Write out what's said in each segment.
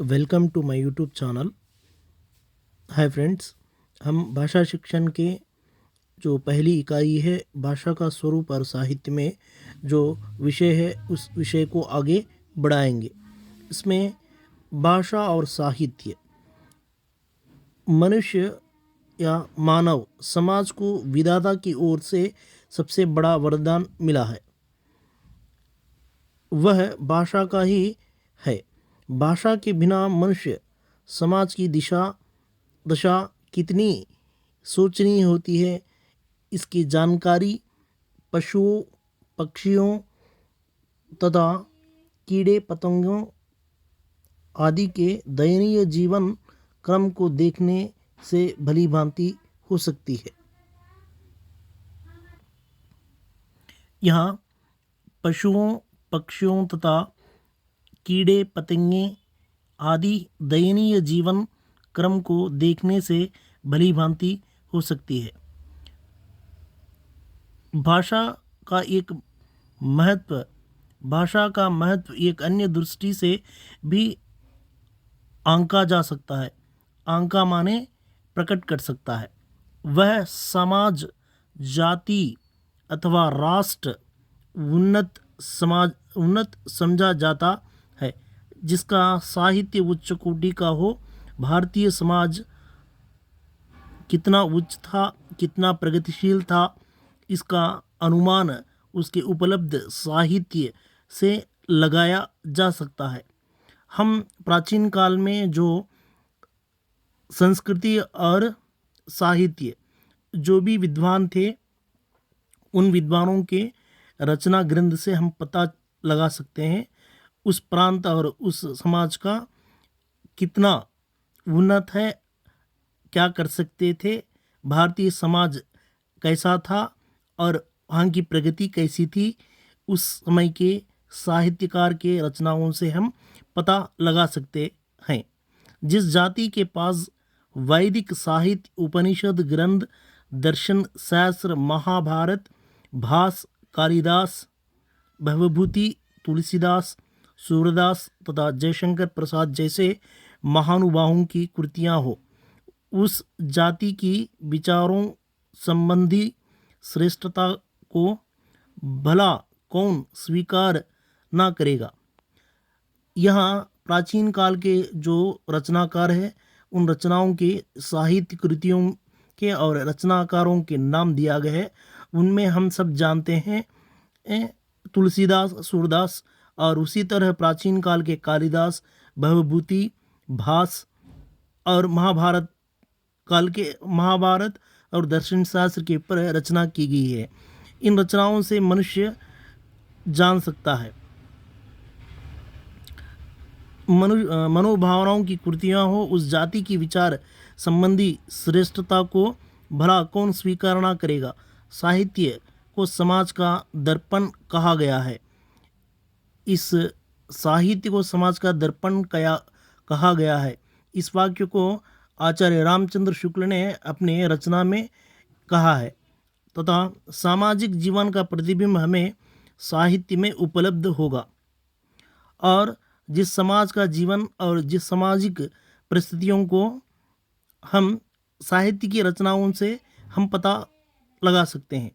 Welcome to my YouTube channel. Hi friends, हम भाषा शिक्षण के जो पहली इकाई है भाषा का स्वरूप और साहित्य में जो विषय है उस विषय को आगे बढ़ाएंगे। इसमें भाषा और साहित्य मनुष्य या मानव समाज को विधाता की ओर से सबसे बड़ा वरदान मिला है, वह भाषा का ही है। भाषा के बिना मनुष्य समाज की दशा कितनी सोचनीय होती है, इसकी जानकारी पशुओं, पक्षियों तथा कीड़े पतंगों आदि के दयनीय जीवन क्रम को देखने से भली भांति हो सकती है। यहाँ पशुओं, पक्षियों तथा कीड़े पतंगे आदि दयनीय जीवन क्रम को देखने से भली भांति हो सकती है। भाषा का एक महत्व भाषा का महत्व एक अन्य दृष्टि से भी आंका जा सकता है। आंका माने प्रकट कर सकता है। वह समाज, जाति अथवा राष्ट्र उन्नत समझा जाता है जिसका साहित्य उच्च कोटि का हो। भारतीय समाज कितना उच्च था, कितना प्रगतिशील था, इसका अनुमान उसके उपलब्ध साहित्य से लगाया जा सकता है। हम प्राचीन काल में जो संस्कृति और साहित्य जो भी विद्वान थे, उन विद्वानों के रचना ग्रंथ से हम पता लगा सकते हैं उस प्रांत और उस समाज का कितना उन्नत है, क्या कर सकते थे, भारतीय समाज कैसा था और वहाँ की प्रगति कैसी थी। उस समय के साहित्यकार के रचनाओं से हम पता लगा सकते हैं। जिस जाति के पास वैदिक साहित्य, उपनिषद ग्रंथ, दर्शन शास्त्र, महाभारत, भास, कालिदास, भवभूति, तुलसीदास, सूरदास तथा जयशंकर प्रसाद जैसे महानुभावों की कृतियाँ हो, उस जाति की विचारों संबंधी श्रेष्ठता को भला कौन स्वीकार ना करेगा। यहाँ प्राचीन काल के जो रचनाकार हैं, उन रचनाओं के साहित्य कृतियों के और रचनाकारों के नाम दिया गया है। उनमें हम सब जानते हैं तुलसीदास, सूरदास, और उसी तरह प्राचीन काल के कालिदास, भवभूति, भास और महाभारत और दर्शन शास्त्र के ऊपर रचना की गई है। इन रचनाओं से मनुष्य जान सकता है, मनोभावनाओं की कृतियाँ हो, उस जाति की विचार संबंधी श्रेष्ठता को भला कौन स्वीकार ना करेगा। साहित्य को समाज का दर्पण कहा गया है। इस साहित्य को समाज का दर्पण कहा गया है। इस वाक्य को आचार्य रामचंद्र शुक्ल ने अपने रचना में कहा है तथा सामाजिक जीवन का प्रतिबिंब हमें साहित्य में उपलब्ध होगा। और जिस समाज का जीवन और जिस सामाजिक परिस्थितियों को हम साहित्य की रचनाओं से हम पता लगा सकते हैं।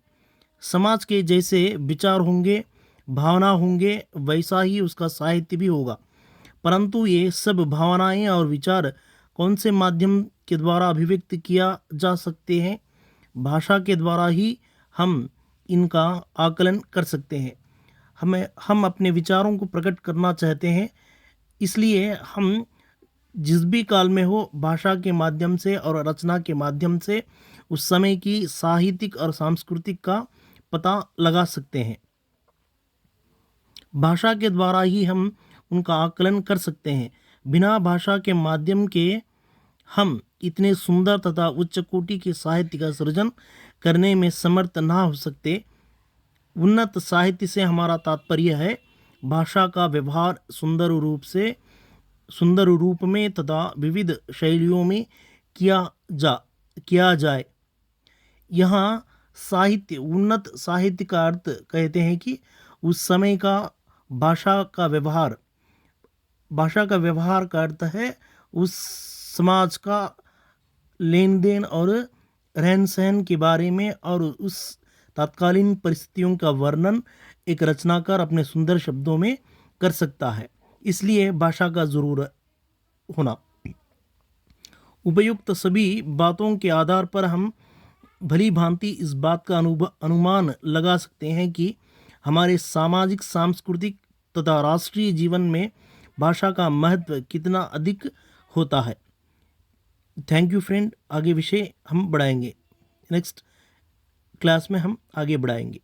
समाज के जैसे विचार होंगे, भावना होंगे, वैसा ही उसका साहित्य भी होगा। परंतु ये सब भावनाएं और विचार कौन से माध्यम के द्वारा अभिव्यक्त किया जा सकते हैं? भाषा के द्वारा ही हम इनका आकलन कर सकते हैं। हम अपने विचारों को प्रकट करना चाहते हैं, इसलिए हम जिस भी काल में हो, भाषा के माध्यम से और रचना के माध्यम से उस समय की साहित्यिक और सांस्कृतिक का पता लगा सकते हैं। भाषा के द्वारा ही हम उनका आकलन कर सकते हैं। बिना भाषा के माध्यम के हम इतने सुंदर तथा उच्च कोटि के साहित्य का सृजन करने में समर्थ ना हो सकते। उन्नत साहित्य से हमारा तात्पर्य है भाषा का व्यवहार सुंदर रूप में तथा विविध शैलियों में किया जाए। यहाँ साहित्य, उन्नत साहित्य का अर्थ कहते हैं कि उस समय का भाषा का व्यवहार भाषा का व्यवहार का अर्थ है उस समाज का लेन देन और रहन सहन के बारे में और उस तत्कालीन परिस्थितियों का वर्णन एक रचनाकार अपने सुंदर शब्दों में कर सकता है। इसलिए भाषा का जरूर होना। उपयुक्त सभी बातों के आधार पर हम भली भांति इस बात का अनुमान लगा सकते हैं कि हमारे सामाजिक, सांस्कृतिक तथा राष्ट्रीय जीवन में भाषा का महत्व कितना अधिक होता है। Thank you friend. आगे विषय हम बढ़ाएंगे, नेक्स्ट क्लास में हम आगे बढ़ाएंगे।